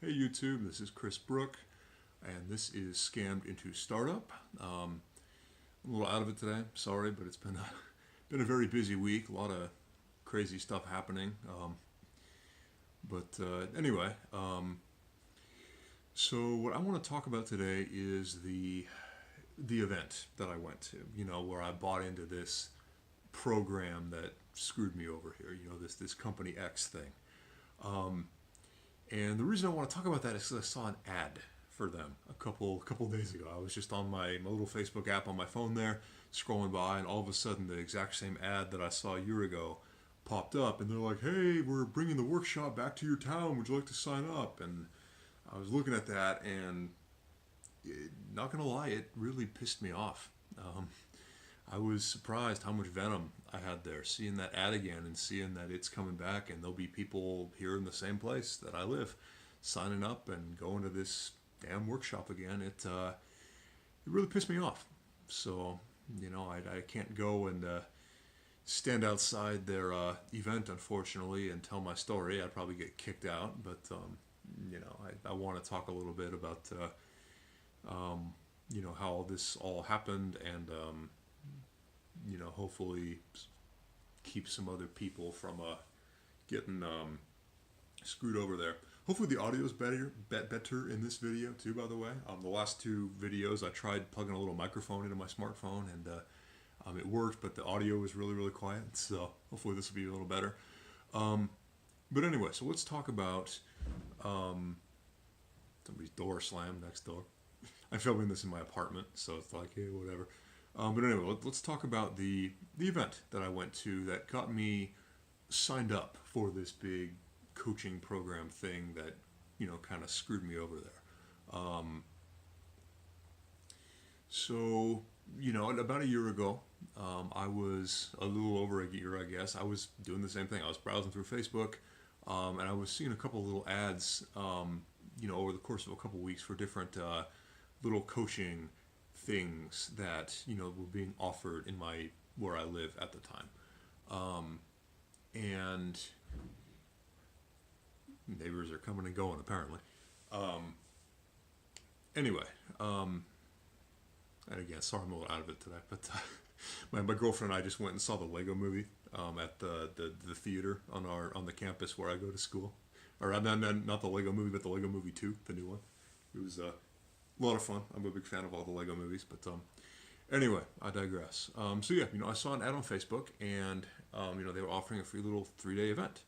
Hey YouTube, this is Chris Brook, and this is Scammed into Startup. I'm a little out of it today, sorry, but it's been a very busy week, a lot of crazy stuff happening. Anyway, so what I want to talk about today is the event that I went to, where I bought into this program that screwed me over here, this Company X thing. And the reason I want to talk about that is because I saw an ad for them a couple days ago. I was just on my little Facebook app on my phone there, scrolling by, and all of a sudden the exact same ad that I saw a year ago popped up, and they're like, "Hey, we're bringing the workshop back to your town. Would you like to sign up?" And I was looking at that, and not gonna lie, it really pissed me off. I was surprised how much venom I had there, seeing that ad again and seeing that it's coming back and there'll be people here in the same place that I live signing up and going to this damn workshop again. It really pissed me off. So, I can't go and stand outside their event, unfortunately, and tell my story. I'd probably get kicked out, but, I want to talk a little bit about, how this all happened and, hopefully keep some other people from getting screwed over there. Hopefully the audio is better in this video too, by the way. The last two videos I tried plugging a little microphone into my smartphone and it worked, but the audio was really, really quiet. So hopefully this will be a little better. But anyway, so let's talk about somebody's door slammed next door. I'm filming this in my apartment, so it's like, hey, whatever. But anyway, let's talk about the event that I went to that got me signed up for this big coaching program thing that, kind of screwed me over there. About a year ago, I was a little over a year, I guess. I was doing the same thing. I was browsing through Facebook, and I was seeing a couple of little ads, over the course of a couple of weeks for different little coaching things that were being offered in where I live at the time, and neighbors are coming and going apparently. Anyway, and again, sorry I'm a little out of it today, but my girlfriend and I just went and saw the Lego Movie at the theater on the campus where I go to school, or not the Lego Movie, but the Lego Movie 2, the new one. It was a lot of fun. I'm a big fan of all the Lego movies, but anyway, I digress. I saw an ad on Facebook, and they were offering a free little 3-day event.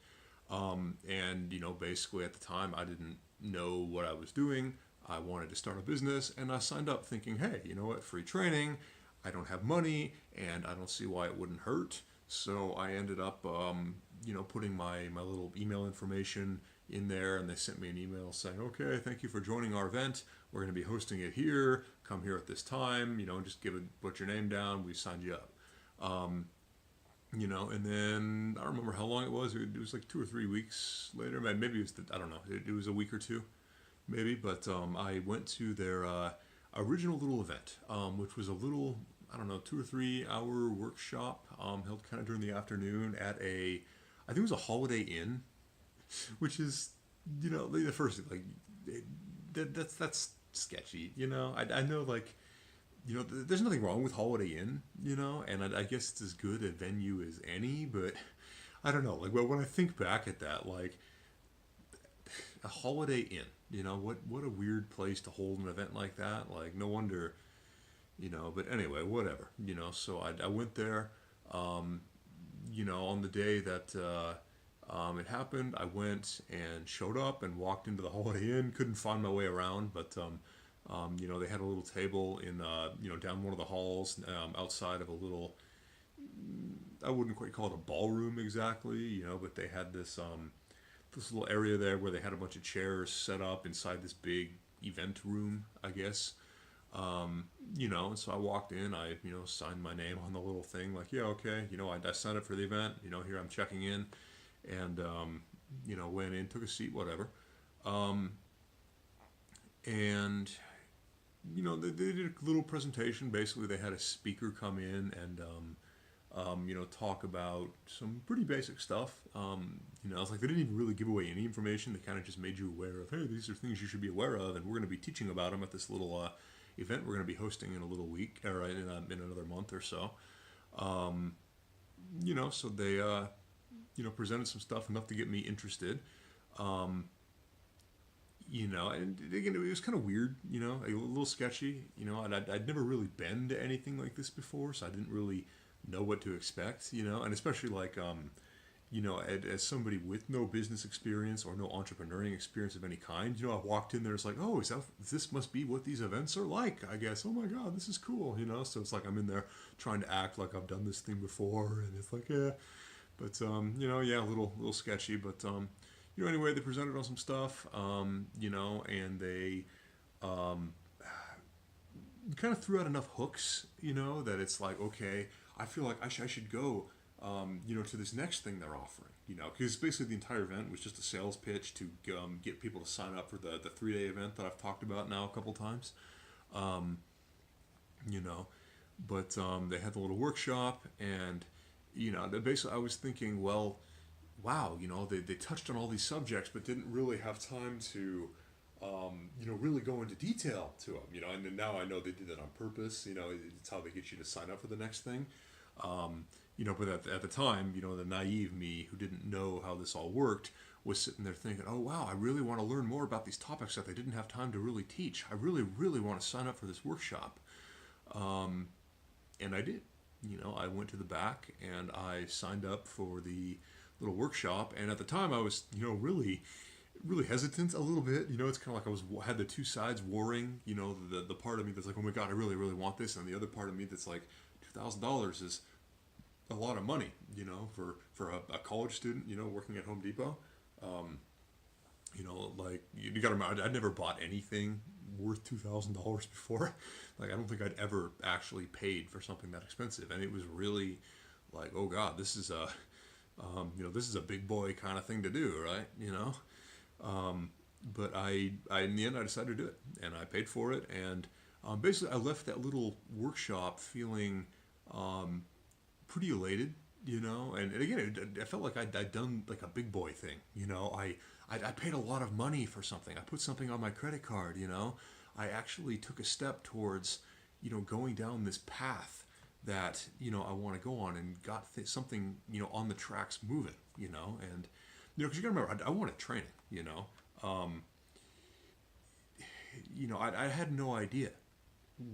Basically at the time, I didn't know what I was doing. I wanted to start a business, and I signed up thinking, hey, you know what, free training. I don't have money, and I don't see why it wouldn't hurt. So I ended up, putting my little email information in there, and they sent me an email saying, okay, thank you for joining our event. We're going to be hosting it here. Come here at this time, just put your name down. We signed you up. And then I don't remember how long it was. It was like 2 or 3 weeks later. Maybe it was, I don't know. It was a week or two, maybe. But I went to their original little event, which was a little, I don't know, 2 or 3 hour workshop held kind of during the afternoon at I think it was a Holiday Inn, which is, the first, like, that's sketchy, I know, like, there's nothing wrong with Holiday Inn, and I guess it's as good a venue as any, but I don't know, like, well, when I think back at that, like, a Holiday Inn, what a weird place to hold an event like that, like, no wonder, but anyway, whatever, so I went there, on the day that, it happened. I went and showed up and walked into the Holiday Inn. Couldn't find my way around, but they had a little table in down one of the halls outside of a little. I wouldn't quite call it a ballroom exactly, but they had this little area there where they had a bunch of chairs set up inside this big event room, I guess. And so I walked in. I signed my name on the little thing, like, yeah, okay, I signed up for the event. Here I'm checking in. And, went in, took a seat, whatever. They did a little presentation. Basically, they had a speaker come in and, talk about some pretty basic stuff. It's like they didn't even really give away any information. They kind of just made you aware of, hey, these are things you should be aware of, and we're going to be teaching about them at this little event we're going to be hosting in a little week, or in another month or so. Um, so they, presented some stuff enough to get me interested. Um, and again, it was kind of weird, a little sketchy, and I'd never really been to anything like this before, so I didn't really know what to expect, and especially like, as somebody with no business experience or no entrepreneuring experience of any kind, I walked in there, it's like, oh, this must be what these events are like, I guess. Oh my God, this is cool, so it's like I'm in there trying to act like I've done this thing before, and it's like, yeah, but, yeah, a little sketchy, but, anyway, they presented on some stuff, and they um, kind of threw out enough hooks, that it's like, okay, I feel like I should go, to this next thing they're offering, because basically the entire event was just a sales pitch to get people to sign up for the 3-day event that I've talked about now a couple times, um, you know, but they had the little workshop, and, basically I was thinking, well, wow, they touched on all these subjects, but didn't really have time to, really go into detail to them, and then now I know they did that on purpose, it's how they get you to sign up for the next thing. But at the time, the naive me who didn't know how this all worked was sitting there thinking, oh, wow, I really want to learn more about these topics that they didn't have time to really teach. I really, really want to sign up for this workshop. Um, and I did. I went to the back and I signed up for the little workshop. And at the time, I was, really, really hesitant a little bit. It's kind of like had the two sides warring. The part of me that's like, oh my God, I really, really want this, and the other part of me that's like, $2,000 is a lot of money, for a college student, working at Home Depot. Um, like you got to remember, I'd never bought anything worth $2,000 before. Like I don't think I'd ever actually paid for something that expensive, and it was really like, oh God, this is this is a big boy kind of thing to do, right? Um, but I in the end I decided to do it, and I paid for it, and basically I left that little workshop feeling um, pretty elated, and again, I felt like I'd done like a big boy thing, I paid a lot of money for something. I put something on my credit card, I actually took a step towards, going down this path that, I want to go on, and got something, on the tracks moving, and, because you gotta remember, I wanted training, um, I had no idea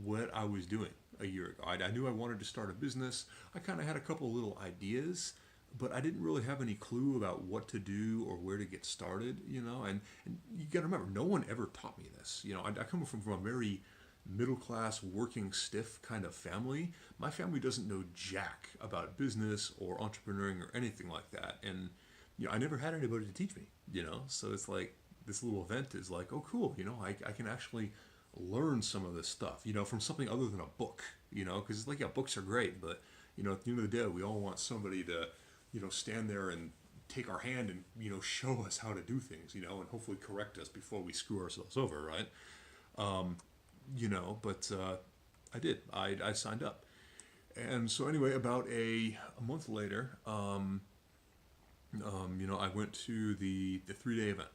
what I was doing a year ago. I knew I wanted to start a business. I kind of had a couple of little ideas, but I didn't really have any clue about what to do or where to get started, and you got to remember, no one ever taught me this. I come from a very middle class, working stiff kind of family. My family doesn't know jack about business or entrepreneuring or anything like that. And, I never had anybody to teach me, so it's like this little event is like, oh, cool, I can actually learn some of this stuff, from something other than a book, because it's like, yeah, books are great, but, at the end of the day, we all want somebody to, stand there and take our hand and, show us how to do things, and hopefully correct us before we screw ourselves over, right? Um, but I did. I signed up. And so anyway, about a month later, I went to the 3-day event,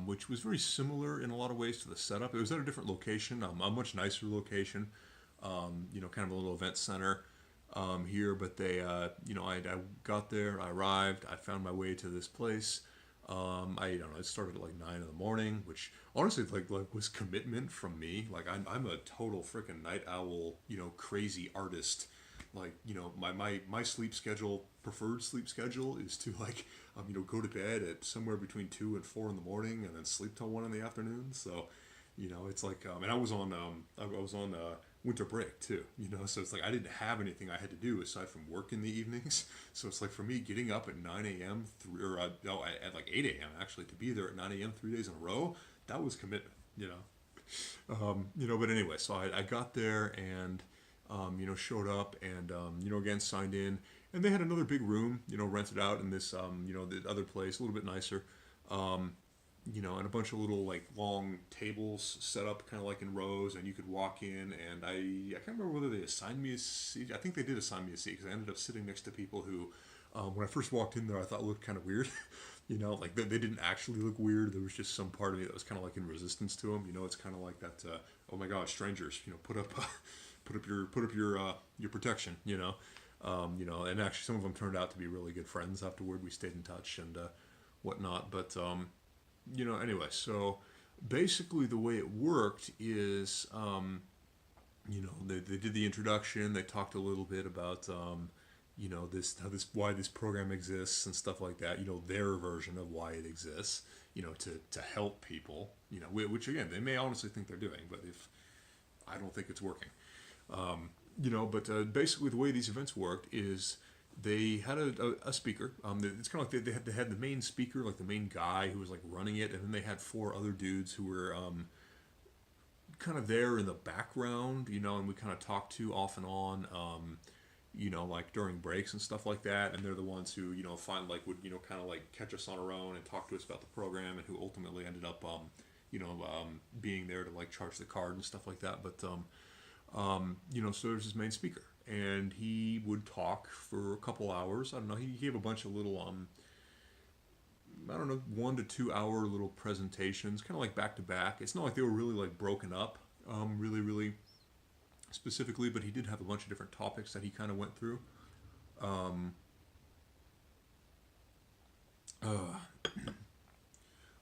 which was very similar in a lot of ways to the setup. It was at a different location, a much nicer location, kind of a little event center here. But they, I got there, I arrived, I found my way to this place. I don't know. It started at like 9 in the morning, which honestly, like was commitment from me. Like I'm a total freaking night owl, crazy artist. Like my sleep schedule, preferred sleep schedule, is to like go to bed at somewhere between 2 and 4 in the morning, and then sleep till 1 in the afternoon. So, it's like, and I was on winter break too, so it's like I didn't have anything I had to do aside from work in the evenings. So it's like for me, getting up at 9 a.m. No, at like 8 a.m. actually, to be there at 9 a.m. 3 days in a row, that was commitment, But anyway, so I got there and showed up and again signed in, and they had another big room, rented out in this the other place, a little bit nicer. Um, and a bunch of little like long tables set up kind of like in rows, and you could walk in. And I can't remember whether they assigned me a seat. I think they did assign me a seat because I ended up sitting next to people who, when I first walked in there, I thought looked kind of weird. Like they didn't actually look weird. There was just some part of me that was kind of like in resistance to them. It's kind of like that. Oh my gosh, strangers! Put up, your protection. And actually some of them turned out to be really good friends afterward. We stayed in touch and whatnot. But anyway, so basically the way it worked is, they did the introduction. They talked a little bit about, why this program exists and stuff like that. Their version of why it exists. To help people. Which again they may honestly think they're doing, but if I don't think it's working. But basically the way these events worked is they had a speaker. It's kind of like they had the main speaker, like the main guy who was like running it, and then they had four other dudes who were kind of there in the background, and we kind of talked to off and on, like during breaks and stuff like that. And they're the ones who find like would kind of like catch us on our own and talk to us about the program, and who ultimately ended up being there to like charge the card and stuff like that. But so there's his main speaker, and he would talk for a couple hours. I don't know. He gave a bunch of little, 1 to 2 hour little presentations, kind of like back to back. It's not like they were really like broken up, really, really specifically, but he did have a bunch of different topics that he kind of went through.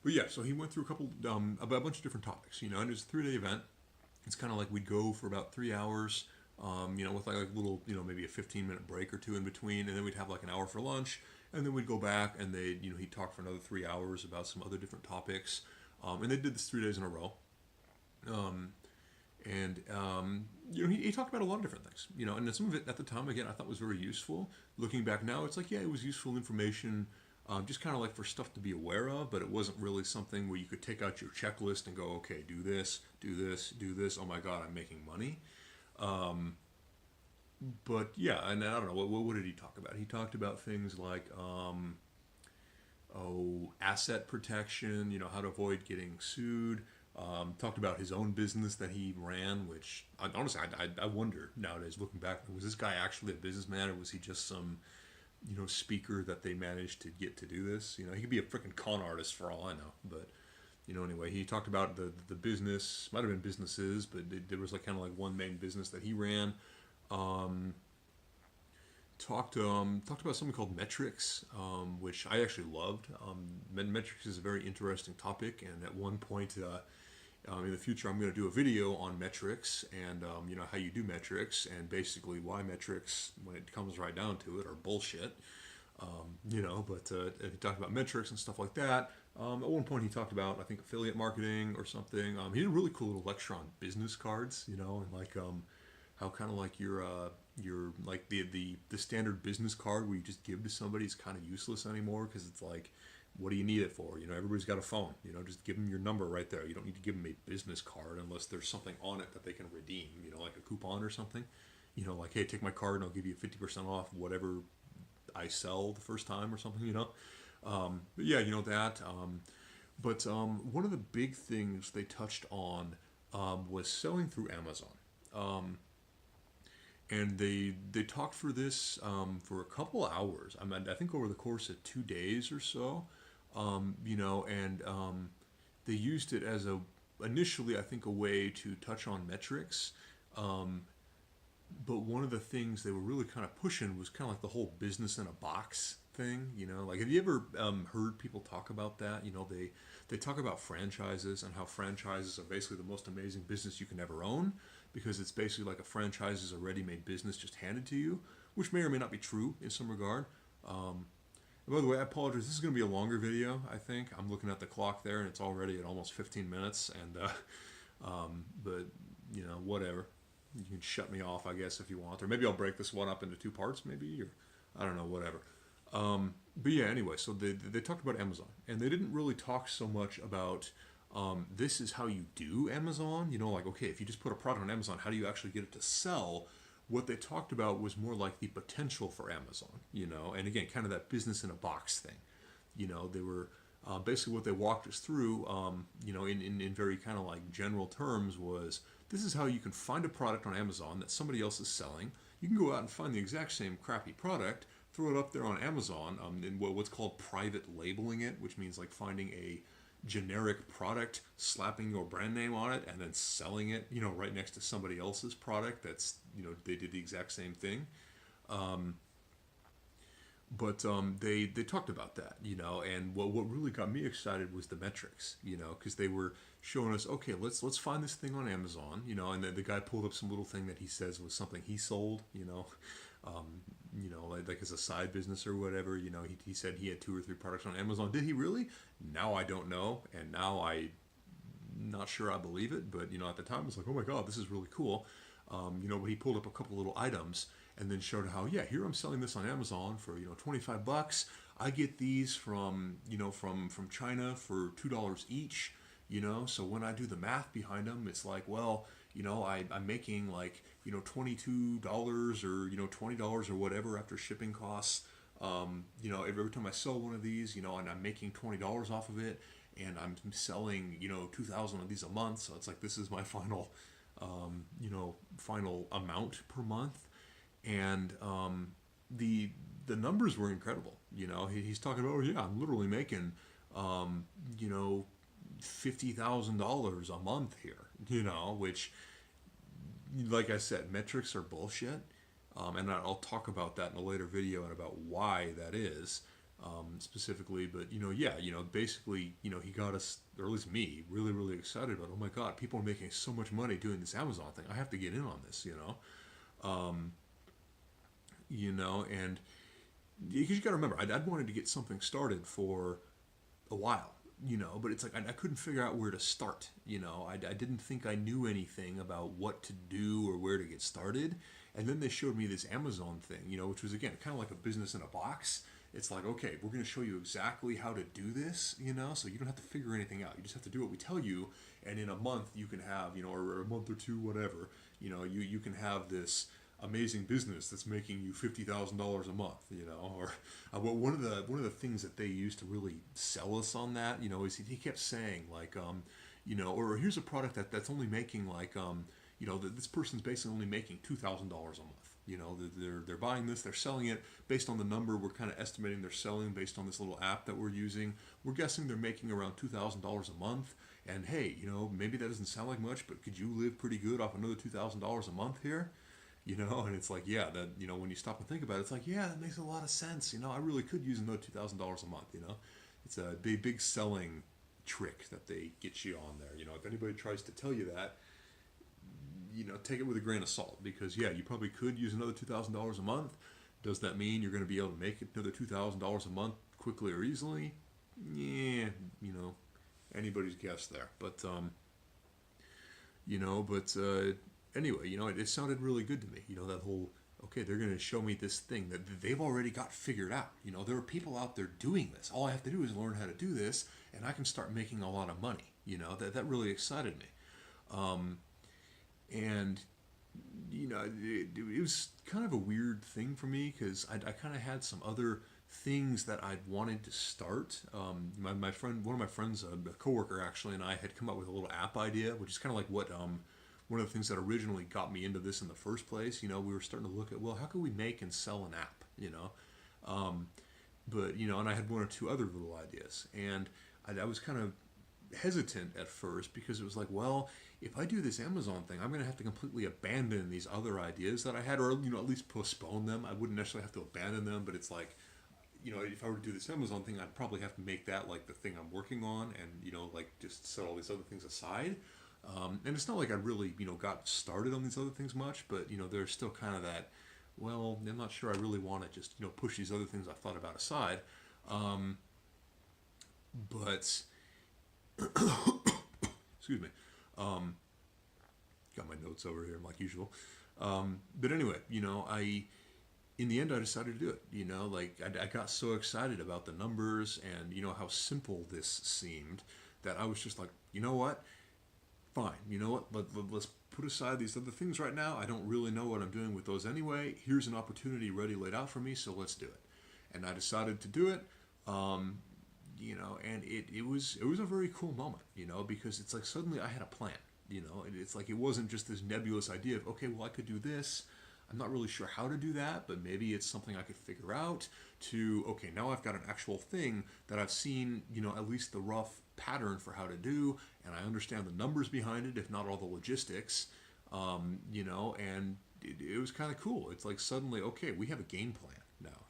But yeah, so he went through a bunch of different topics, and it was a 3-day event. It's kind of like we'd go for about 3 hours, with like a little, maybe a 15-minute break or two in between, and then we'd have like an hour for lunch, and then we'd go back, and he'd talk for another 3 hours about some other different topics, and they did this 3 days in a row, he talked about a lot of different things, and some of it at the time, again, I thought was very useful. Looking back now, it's like, yeah, it was useful information. Just kind of like for stuff to be aware of, but it wasn't really something where you could take out your checklist and go, okay, do this, do this, do this. Oh my God, I'm making money. But yeah, and I don't know, what did he talk about? He talked about things like, asset protection, how to avoid getting sued. Talked about his own business that he ran, which honestly, I wonder nowadays looking back, was this guy actually a businessman, or was he just some speaker that they managed to get to do this? He could be a freaking con artist for all I know. But anyway, he talked about the business, might have been businesses, but there was like kind of like one main business that he ran. Talked about something called metrics, which I actually loved. Metrics is a very interesting topic, and at one point in the future, I'm going to do a video on metrics and how you do metrics, and basically why metrics, when it comes right down to it, are bullshit. But he talked about metrics and stuff like that. At one point, he talked about, I think, affiliate marketing or something. He did a really cool little lecture on business cards, and like how kind of like your like the standard business card where you just give to somebody is kind of useless anymore, because it's like, what do you need it for? Everybody's got a phone. Just give them your number right there. You don't need to give them a business card unless there's something on it that they can redeem. Like a coupon or something. Like, hey, take my card and I'll give you 50% off whatever I sell the first time or something. But yeah, that. But one of the big things they touched on was selling through Amazon. And they talked for this for a couple hours. I think over the course of 2 days or so. They used it as initially, I think, a way to touch on metrics. But one of the things they were really kind of pushing was kind of like the whole business in a box thing. Like, have you ever heard people talk about that? They talk about franchises and how franchises are basically the most amazing business you can ever own, because it's basically like a franchise is a ready-made business just handed to you, which may or may not be true in some regard. By the way, I apologize. This is going to be a longer video, I think. I'm looking at the clock there, and it's already at almost 15 minutes. And but whatever. You can shut me off, I guess, if you want, or maybe I'll break this one up into 2 parts, maybe, or I don't know, whatever. But yeah, anyway, so they talked about Amazon, and they didn't really talk so much about this is how you do Amazon. Like, okay, if you just put a product on Amazon, how do you actually get it to sell? What they talked about was more like the potential for Amazon, and again, kind of that business in a box thing. They were Basically, what they walked us through, in very kind of like general terms, was this is how you can find a product on Amazon that somebody else is selling. You can go out and find the exact same crappy product, throw it up there on Amazon, in what's called private labeling it, which means like finding a generic product, slapping your brand name on it, and then selling it, right next to somebody else's product that's, they did the exact same thing. But they talked about that, and what really got me excited was the metrics, because they were showing us, okay, let's find this thing on Amazon, and then the guy pulled up some little thing that he says was something he sold, like as a side business or whatever, he said he had 2 or 3 products on Amazon. Did he really? Now I don't know, and now I not sure I believe it, but at the time it's like, oh my god, this is really cool. But he pulled up a couple little items and then showed how, yeah, here I'm selling this on Amazon for $25. I get these from China for $2 each. So when I do the math behind them, it's like, well, I'm making like $22 or $20 or whatever after shipping costs. Every time I sell one of these, and I'm making $20 off of it, and I'm selling 2,000 of these a month. So it's like, this is my final final amount per month. And the numbers were incredible. He's talking about, oh yeah, I'm literally making $50,000 a month here. Which, like I said, metrics are bullshit. And I'll talk about that in a later video and about why that is specifically. But basically, he got us, or at least me, really, really excited about, oh my god, people are making so much money doing this Amazon thing. I have to get in on this. And because you got to remember, I'd wanted to get something started for a while, but it's like I couldn't figure out where to start. I didn't think I knew anything about what to do or where to get started. And then they showed me this Amazon thing, which was, again, kind of like a business in a box. It's like, okay, we're going to show you exactly how to do this, so you don't have to figure anything out. You just have to do what we tell you, and in a month you can have, or a month or two, whatever, you can have this amazing business that's making you $50,000 a month, or one of the things that they used to really sell us on that, is he kept saying like, or here's a product that's only making like, this person's basically only making $2,000 a month. They're buying this, they're selling it based on the number we're kind of estimating they're selling based on this little app that we're using. We're guessing they're making around $2,000 a month. And hey, maybe that doesn't sound like much, but could you live pretty good off another $2,000 a month here? And it's like, yeah, that, when you stop and think about it, it's like, yeah, that makes a lot of sense. I really could use another $2,000 a month. It's a big selling trick that they get you on there. If anybody tries to tell you that, take it with a grain of salt, because yeah, you probably could use another $2,000 a month. Does that mean you're going to be able to make another $2,000 a month quickly or easily? Yeah, anybody's guess there. But anyway, it sounded really good to me. That whole, okay, they're going to show me this thing that they've already got figured out. There are people out there doing this. All I have to do is learn how to do this, and I can start making a lot of money. That really excited me. And it was kind of a weird thing for me, because I kind of had some other things that I'd wanted to start. My friend, one of my friends, a coworker actually, and I had come up with a little app idea, which is kind of like what one of the things that originally got me into this in the first place. We were starting to look at, well, how can we make and sell an app? But and I had 1 or 2 other little ideas, and I was kind of hesitant at first, because it was like, well, if I do this Amazon thing, I'm going to have to completely abandon these other ideas that I had, or at least postpone them. I wouldn't necessarily have to abandon them, but it's like, if I were to do this Amazon thing, I'd probably have to make that like the thing I'm working on, and like just set all these other things aside. And it's not like I really got started on these other things much, but there's still kind of that, well, I'm not sure I really want to just push these other things I've thought about aside. But excuse me. Got my notes over here like usual. But anyway, in the end, I decided to do it. I got so excited about the numbers and how simple this seemed, that I was just like, you know what? Fine. Let's put aside these other things right now. I don't really know what I'm doing with those anyway. Here's an opportunity ready laid out for me, so let's do it. And I decided to do it. and it was a very cool moment, because it's like suddenly I had a plan, and it's like it wasn't just this nebulous idea of, okay, well, I could do this. I'm not really sure how to do that, but maybe it's something I could figure out. To, okay, now I've got an actual thing that I've seen, at least the rough pattern for how to do, and I understand the numbers behind it, if not all the logistics, and it was kind of cool. It's like suddenly, okay, we have a game plan now.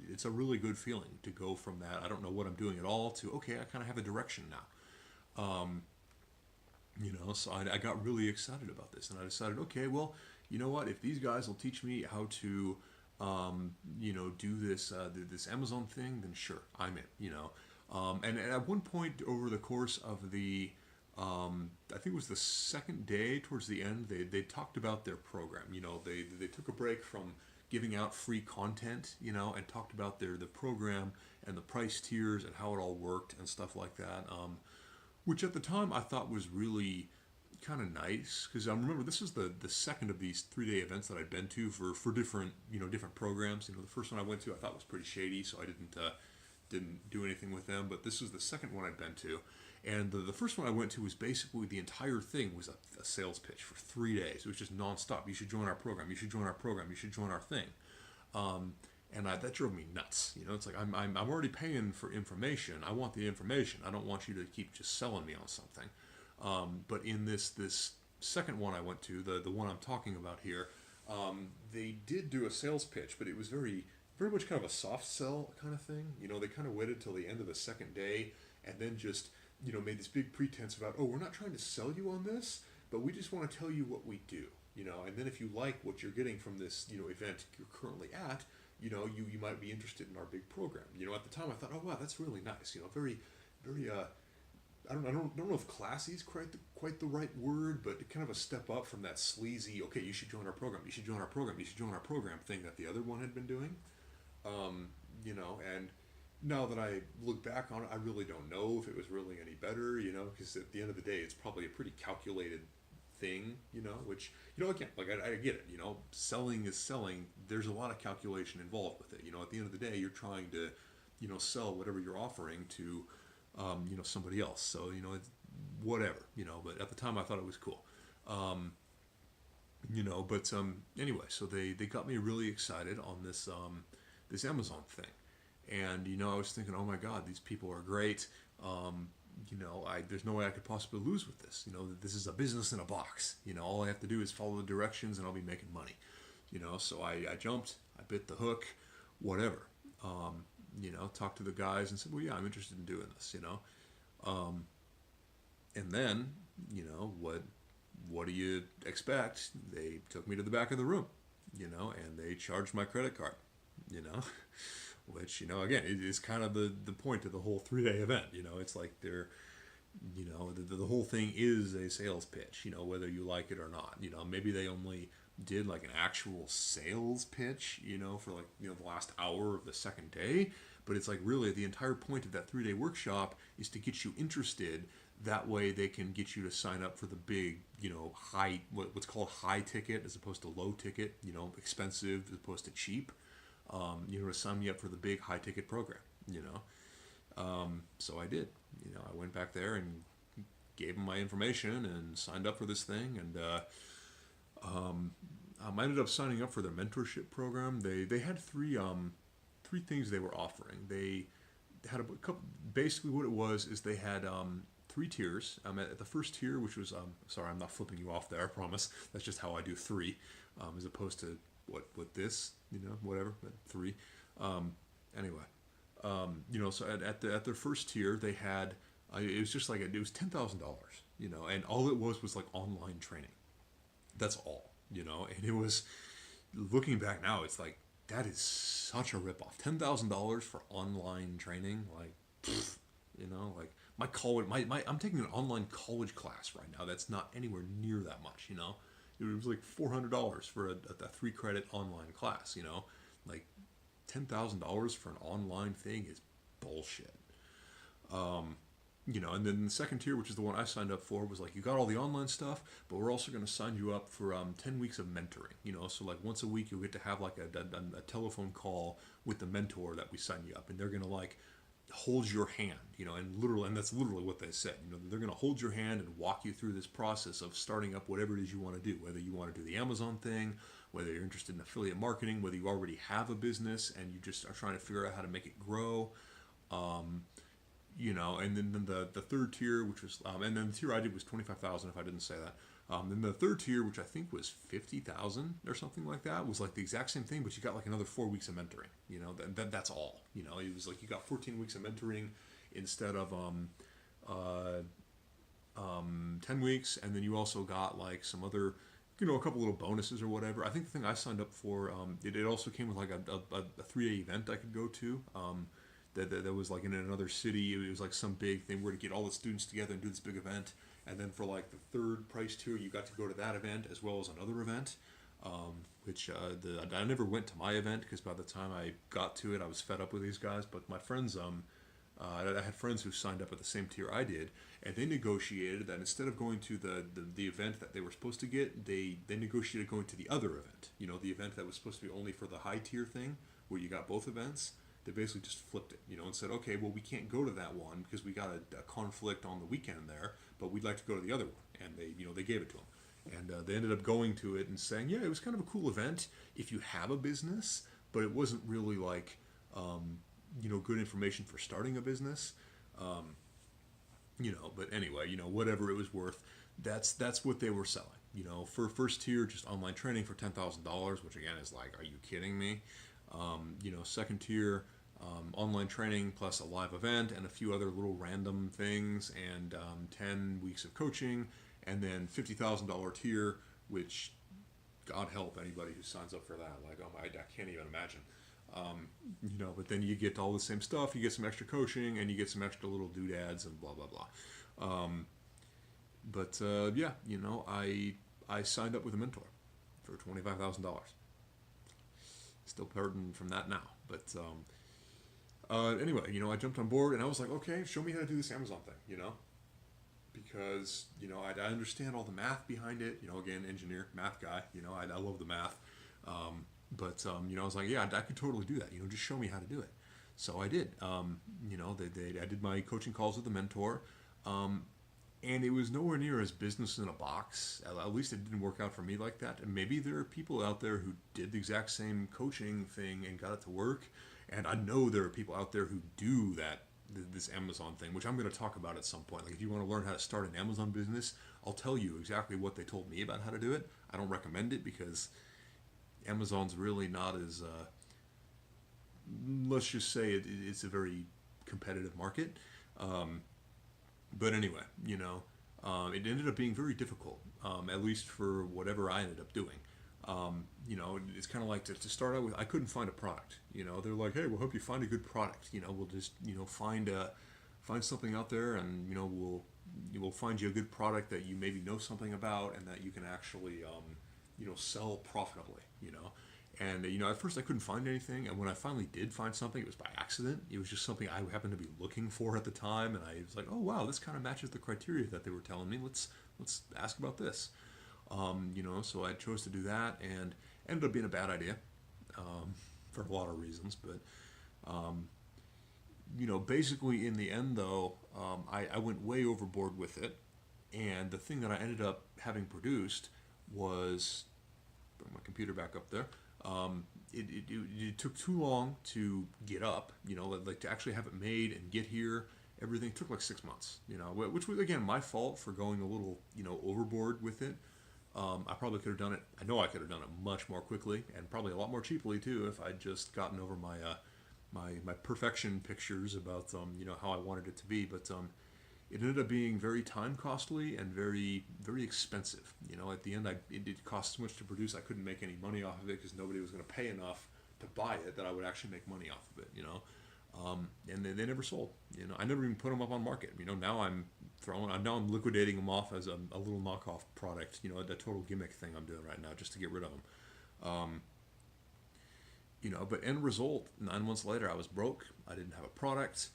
It's a really good feeling to go from that, I don't know what I'm doing at all, to, okay, I kind of have a direction now. So I got really excited about this, and I decided, okay, well, you know what? If these guys will teach me how to, do this Amazon thing, then sure, I'm in. And at one point over the course of I think it was the second day towards the end, they talked about their program. They took a break from giving out free content, and talked about the program and the price tiers and how it all worked and stuff like that. Which at the time I thought was really kind of nice, because I remember this is the second of these 3-day events that I'd been to for different different programs. The first one I went to I thought was pretty shady, so I didn't do anything with them. But this was the second one I'd been to, and the first one I went to was basically the entire thing was a sales pitch for 3 days. It was just nonstop. You should join our program. You should join our program. You should join our thing. And that drove me nuts. It's like I'm already paying for information. I want the information. I don't want you to keep just selling me on something. But in this second one I went to, the one I'm talking about here, they did do a sales pitch, but it was very very much kind of a soft sell kind of thing. They kind of waited till the end of the second day, and then just made this big pretense about, oh, we're not trying to sell you on this, but we just want to tell you what we do. And then if you like what you're getting from this event you're currently at, you might be interested in our big program. At the time I thought, oh wow, that's really nice. Very very I don't know if classy is quite the right word, but kind of a step up from that sleazy, okay, you should join our program, you should join our program, you should join our program thing that the other one had been doing. And now that I look back on it, I really don't know if it was really any better, because at the end of the day, it's probably a pretty calculated thing, which, again, like I get it, selling is selling. There's a lot of calculation involved with it. At the end of the day, you're trying to, sell whatever you're offering to, somebody else. So, it's whatever, but at the time I thought it was cool. Anyway, so they got me really excited on this Amazon thing. And, I was thinking, oh my God, these people are great. There's no way I could possibly lose with this. This is a business in a box. All I have to do is follow the directions and I'll be making money. So I jumped, I bit the hook, whatever. Talked to the guys and said, well, yeah, I'm interested in doing this, and then, what do you expect? They took me to the back of the room, and they charged my credit card, which, again, it is kind of the point of the whole 3-day event. It's like they're, the whole thing is a sales pitch, whether you like it or not. Maybe they only did like an actual sales pitch, for like, the last hour of the second day. But it's like really the entire point of that 3-day workshop is to get you interested. That way they can get you to sign up for the big, high, what's called high ticket as opposed to low ticket, expensive as opposed to cheap, to sign me up for the big high ticket program, So I did, I went back there and gave them my information and signed up for this thing. And, I ended up signing up for their mentorship program. They had three things they were offering. They had a couple. Basically, what it was is they had 3 tiers. At the first tier, which was sorry, I'm not flipping you off there. I promise. That's just how I do 3, as opposed to what this, whatever. But 3. Anyway, so at their first tier, they had it was just like it was $10,000. And all it was like online training. That's all. And it was, looking back now, it's like, that is such a ripoff. $10,000 for online training, like, pfft, like my college, I'm taking an online college class right now. That's not anywhere near that much, It was like $400 for a 3-credit online class, like $10,000 for an online thing is bullshit. And then the second tier, which is the one I signed up for, was like, you got all the online stuff, but we're also going to sign you up for 10 weeks of mentoring. So like once a week you'll get to have like a telephone call with the mentor that we sign you up, and they're going to like hold your hand, and that's literally what they said. They're going to hold your hand and walk you through this process of starting up whatever it is you want to do, whether you want to do the Amazon thing, whether you're interested in affiliate marketing, whether you already have a business and you just are trying to figure out how to make it grow. And then the third tier, which was, and then the tier I did was 25,000 if I didn't say that. Then the third tier, which I think was 50,000 or something like that, was like the exact same thing, but you got like another 4 weeks of mentoring. That's all. It was like you got 14 weeks of mentoring instead of 10 weeks, and then you also got like some other, a couple little bonuses or whatever. I think the thing I signed up for, it also came with like a 3-day event I could go to. That was like in another city. It was like some big thing where to get all the students together and do this big event. And then for like the third price tier, you got to go to that event as well as another event, which I never went to my event because by the time I got to it, I was fed up with these guys. But my friends, I had friends who signed up at the same tier I did, and they negotiated that instead of going to the event that they were supposed to get, they negotiated going to the other event. The event that was supposed to be only for the high tier thing, where you got both events. They basically just flipped it, and said, okay, well, we can't go to that one because we got a conflict on the weekend there, but we'd like to go to the other one. And they gave it to them. And they ended up going to it and saying, yeah, it was kind of a cool event if you have a business, but it wasn't really like, good information for starting a business. But anyway, whatever it was worth, that's what they were selling. For first tier, just online training for $10,000, which again is like, are you kidding me? Second tier, online training plus a live event and a few other little random things, and 10 weeks of coaching, and then $50,000 tier, which God help anybody who signs up for that. Like, oh my, I can't even imagine. But then you get all the same stuff. You get some extra coaching, and you get some extra little doodads and blah blah blah. I signed up with a mentor for $25,000. Still hurting from that now, but anyway, I jumped on board and I was like, okay, show me how to do this Amazon thing, because I understand all the math behind it. Again, engineer, math guy. I love the math, but I was like, yeah, I could totally do that. Just show me how to do it. So I did. I did my coaching calls with the mentor. And it was nowhere near as business in a box. At least it didn't work out for me like that. And maybe there are people out there who did the exact same coaching thing and got it to work. And I know there are people out there who do this Amazon thing, which I'm going to talk about at some point. Like, if you want to learn how to start an Amazon business, I'll tell you exactly what they told me about how to do it. I don't recommend it because Amazon's really not as, let's just say it's a very competitive market. But anyway, it ended up being very difficult, at least for whatever I ended up doing. It's kind of like to start out with, I couldn't find a product. They're like, hey, we'll help you find a good product. We'll just, find something out there, and, we'll find you a good product that you maybe know something about and that you can actually, sell profitably, And, at first I couldn't find anything, and when I finally did find something, it was by accident. It was just something I happened to be looking for at the time, and I was like, oh, wow, this kind of matches the criteria that they were telling me. Let's ask about this. So I chose to do that, and ended up being a bad idea, for a lot of reasons. But, basically in the end, though, I went way overboard with it, and the thing that I ended up having produced was, bring my computer back up there, it took too long to get up, like to actually have it made and get here. Everything took like 6 months, which was, again, my fault for going a little, overboard with it. I probably could have done it. I know I could have done it much more quickly and probably a lot more cheaply too if I'd just gotten over my my perfection pictures about how I wanted it to be. But it ended up being very time costly and very, very expensive. At the end, it cost so much to produce, I couldn't make any money off of it because nobody was going to pay enough to buy it that I would actually make money off of it. And they never sold. I never even put them up on market. Now I'm liquidating them off as a little knockoff product. The total gimmick thing I'm doing right now just to get rid of them. But end result, 9 months later, I was broke. I didn't have a product.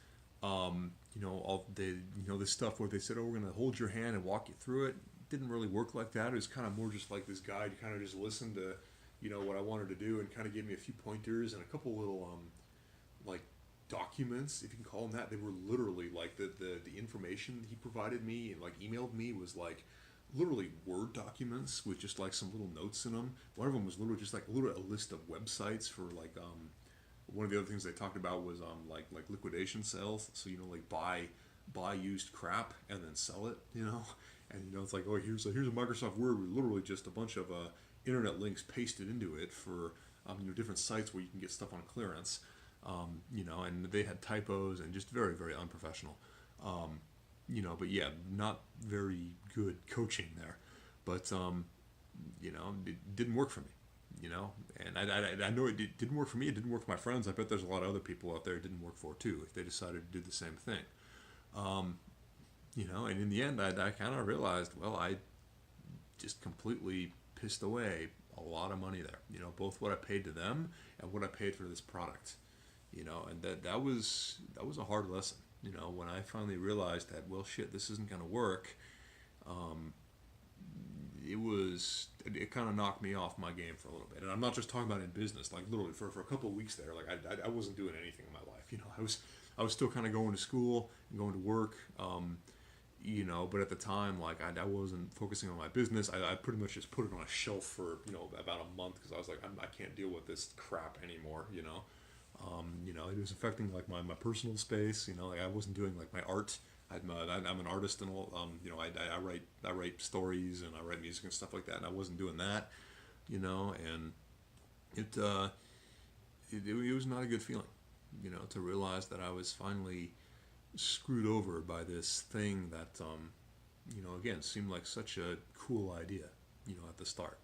This stuff where they said, oh, we're going to hold your hand and walk you through it, didn't really work like that. It was kind of more just like this guy to kind of just listen to, what I wanted to do and kind of gave me a few pointers and a couple little, documents, if you can call them that. They were literally like the information he provided me and like emailed me was like literally Word documents with just like some little notes in them. One of them was literally just like a list of websites for like one of the other things they talked about was like liquidation sales. So like buy used crap and then sell it, and it's like, oh, here's a Microsoft Word with literally just a bunch of internet links pasted into it for different sites where you can get stuff on clearance, and they had typos and just very, very unprofessional. But yeah, not very good coaching there. But it didn't work for me. And I know didn't work for me. It didn't work for my friends. I bet there's a lot of other people out there it didn't work for too if they decided to do the same thing. Um, and in the end, I kind of realized, well, I just completely pissed away a lot of money there. Both what I paid to them and what I paid for this product. And that was a hard lesson. When I finally realized that, well, shit, this isn't going to work. Um, it kind of knocked me off my game for a little bit, and I'm not just talking about in business. Like literally for a couple of weeks there, like I wasn't doing anything in my life. I was still kind of going to school and going to work. But at the time, like I wasn't focusing on my business. I pretty much just put it on a shelf for about a month because I was like, I can't deal with this crap anymore. It was affecting like my personal space. Like I wasn't doing like my art. I'm an artist and all. I write stories and I write music and stuff like that. And I wasn't doing that. And it was not a good feeling. To realize that I was finally screwed over by this thing that again seemed like such a cool idea. At the start.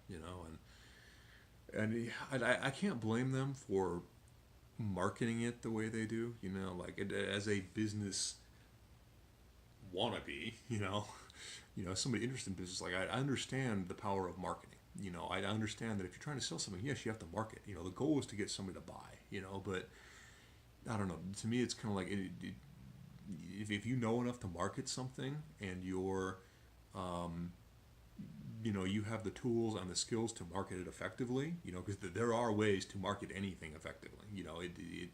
And I can't blame them for marketing it the way they do, like as a business wannabe, somebody interested in business, like I understand the power of marketing. I understand that if you're trying to sell something, yes, you have to market. The goal is to get somebody to buy. But I don't know. To me, it's kind of like if you know enough to market something and you're you have the tools and the skills to market it effectively, because there are ways to market anything effectively.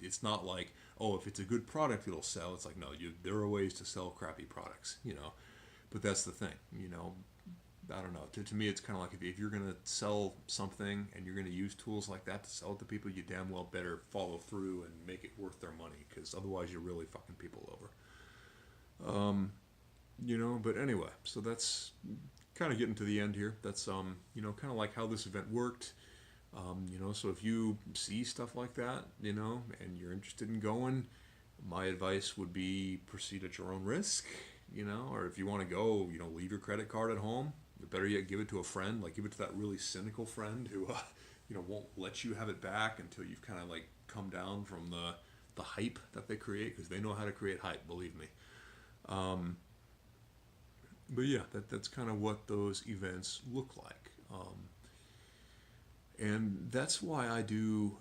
It's not like, oh, if it's a good product, it'll sell. It's like, no, there are ways to sell crappy products, but that's the thing, I don't know. To me, it's kind of like if you're going to sell something and you're going to use tools like that to sell it to people, you damn well better follow through and make it worth their money, because otherwise you're really fucking people over. But anyway, so that's kind of getting to the end here. That's kind of like how this event worked. So if you see stuff like that, and you're interested in going, my advice would be proceed at your own risk, or if you want to go, leave your credit card at home. Better yet, give it to a friend. Like give it to that really cynical friend who, won't let you have it back until you've kind of like come down from the hype that they create, because they know how to create hype. Believe me. But yeah, that's kind of what those events look like. And that's why I do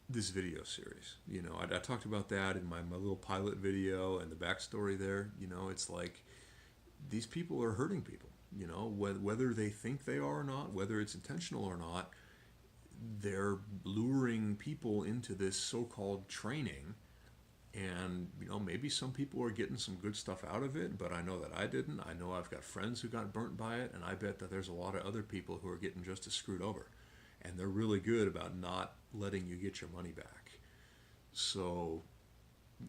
this video series. I talked about that in my little pilot video and the backstory there. It's like these people are hurting people, whether they think they are or not, whether it's intentional or not, they're luring people into this so-called training. And maybe some people are getting some good stuff out of it, but I know that I didn't. I know I've got friends who got burnt by it, and I bet that there's a lot of other people who are getting just as screwed over, and they're really good about not letting you get your money back. So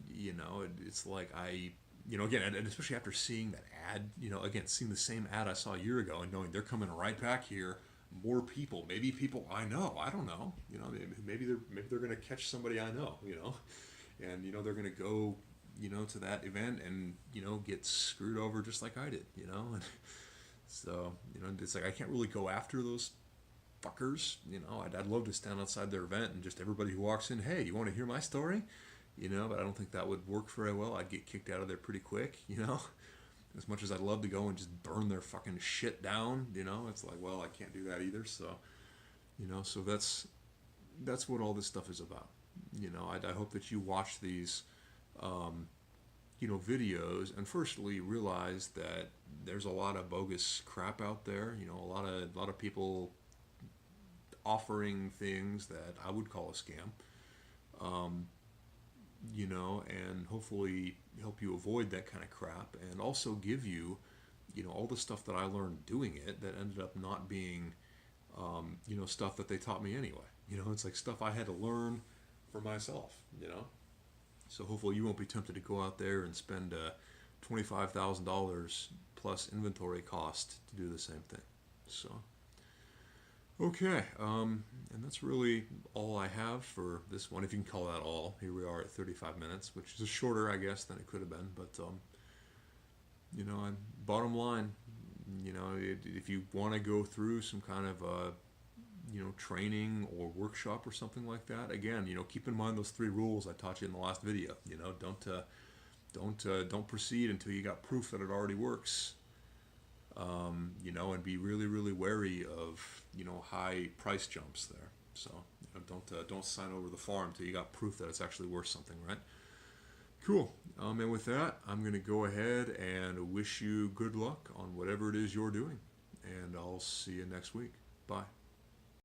it's like again, and especially after seeing that ad, again, seeing the same ad I saw a year ago and knowing they're coming right back here, more people, maybe people I know, I don't know, maybe they're going to catch somebody I know, and they're going to go to that event and get screwed over just like I did, and so it's like I can't really go after those fuckers. I'd love to stand outside their event and just everybody who walks in, hey, you want to hear my story, but I don't think that would work very well. I'd get kicked out of there pretty quick, as much as I'd love to go and just burn their fucking shit down, it's like, well, I can't do that either. So so that's what all this stuff is about. I hope that you watch these, videos and firstly realize that there's a lot of bogus crap out there. A lot of people offering things that I would call a scam. and hopefully help you avoid that kind of crap, and also give you, all the stuff that I learned doing it that ended up not being, stuff that they taught me anyway. It's like stuff I had to learn for myself. So hopefully you won't be tempted to go out there and spend $25,000 plus inventory cost to do the same thing. So, okay, and that's really all I have for this one, if you can call that all. Here we are at 35 minutes, which is shorter, I guess, than it could have been. But, bottom line, if you want to go through some kind of training or workshop or something like that, again, keep in mind those 3 rules I taught you in the last video. Don't proceed until you got proof that it already works. And be really, really wary of, high price jumps there. So, don't sign over the farm until you got proof that it's actually worth something, right? Cool. And with that, I'm going to go ahead and wish you good luck on whatever it is you're doing. And I'll see you next week. Bye.